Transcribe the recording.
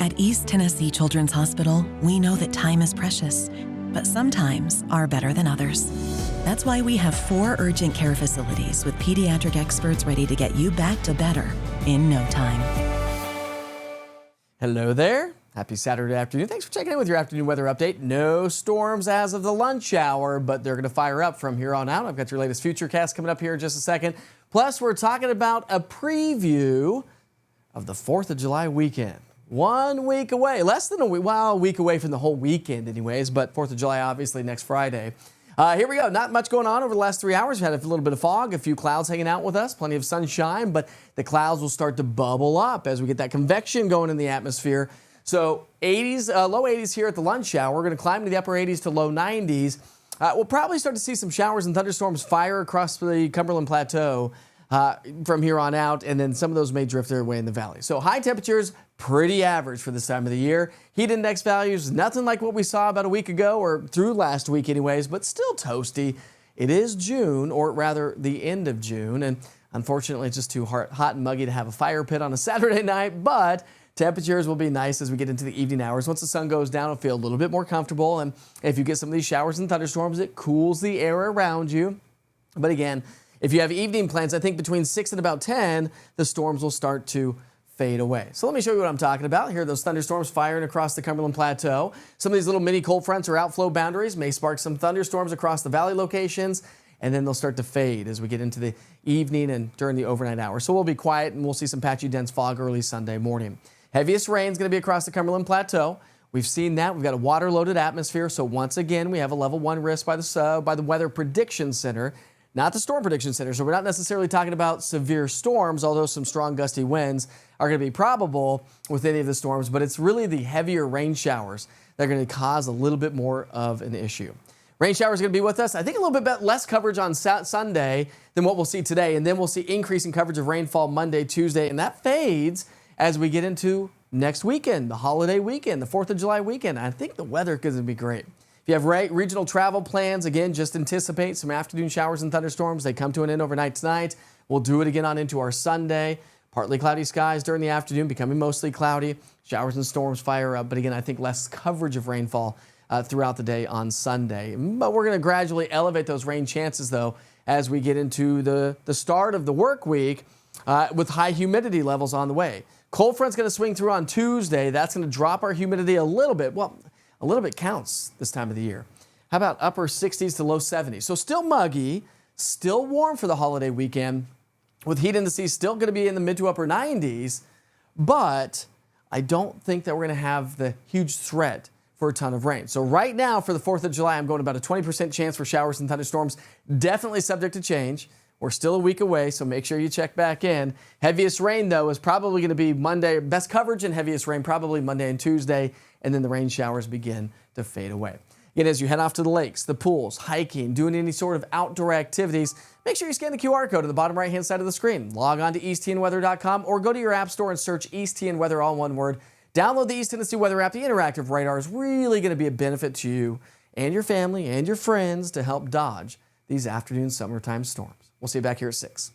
At East Tennessee Children's Hospital, we know that time is precious, but some times are better than others. That's why we have 4 urgent care facilities with pediatric experts ready to get you back to better in no time. Hello there. Happy Saturday afternoon. Thanks for checking in with your afternoon weather update. No storms as of the lunch hour, but they're going to fire up from here on out. I've got your latest Futurecast coming up here in just a second. Plus, we're talking about a preview of the 4th of July weekend. 1 week away, less than a week, well, a week away from the whole weekend anyways, but 4th of July obviously next Friday. Here we go. Not much going on over the last 3 hours. We've had a little bit of fog, a few clouds hanging out with us, plenty of sunshine, but the clouds will start to bubble up as we get that convection going in the atmosphere. So 80s, low 80s here at the lunch hour. We're going to climb to the upper 80s to low 90s. We'll probably start to see some showers and thunderstorms fire across the Cumberland Plateau from here on out, and then some of those may drift their way in the valley. So high temperatures, pretty average for this time of the year. Heat index values, nothing like what we saw about a week ago or through last week anyways, but still toasty. It is June, or rather the end of June, and unfortunately it's just too hot and muggy to have a fire pit on a Saturday night, but temperatures will be nice as we get into the evening hours. Once the sun goes down, it'll feel a little bit more comfortable, and if you get some of these showers and thunderstorms, it cools the air around you. But again, if you have evening plans, I think between 6 and about 10, the storms will start to fade away. So let me show you what I'm talking about. Here are those thunderstorms firing across the Cumberland Plateau. Some of these little mini cold fronts or outflow boundaries may spark some thunderstorms across the valley locations, and then they'll start to fade as we get into the evening and during the overnight hours. So we'll be quiet and we'll see some patchy dense fog early Sunday morning. Heaviest rain is going to be across the Cumberland Plateau. We've seen that. We've got a water-loaded atmosphere. So once again, we have a level 1 risk by the Weather Prediction Center. Not the Storm Prediction Center, so we're not necessarily talking about severe storms, although some strong gusty winds are going to be probable with any of the storms, but it's really the heavier rain showers that are going to cause a little bit more of an issue. Rain showers are going to be with us. I think a little bit less coverage on Sunday than what we'll see today, and then we'll see increasing coverage of rainfall Monday, Tuesday, and that fades as we get into next weekend, the holiday weekend, the 4th of July weekend. I think the weather is going to be great. If you have regional travel plans, again, just anticipate some afternoon showers and thunderstorms. They come to an end overnight tonight. We'll do it again on into our Sunday. Partly cloudy skies during the afternoon, becoming mostly cloudy. Showers and storms fire up, but again, I think less coverage of rainfall throughout the day on Sunday. But we're going to gradually elevate those rain chances, though, as we get into the start of the work week with high humidity levels on the way. Cold front's going to swing through on Tuesday. That's going to drop our humidity a little bit. Well, a little bit counts this time of the year. How about upper 60s to low 70s? So still muggy, still warm for the holiday weekend, with heat indices still going to be in the mid to upper 90s, but I don't think that we're going to have the huge threat for a ton of rain. So right now for the 4th of July, I'm going about a 20% chance for showers and thunderstorms, definitely subject to change. We're still a week away, so make sure you check back in. Heaviest rain, though, is probably going to be Monday. Best coverage and heaviest rain probably Monday and Tuesday, and then the rain showers begin to fade away. Again, as you head off to the lakes, the pools, hiking, doing any sort of outdoor activities, make sure you scan the QR code on the bottom right-hand side of the screen. Log on to easttnweather.com or go to your app store and search East TN Weather, all one word. Download the East Tennessee Weather app. The interactive radar is really going to be a benefit to you and your family and your friends to help dodge these afternoon summertime storms. We'll see you back here at 6.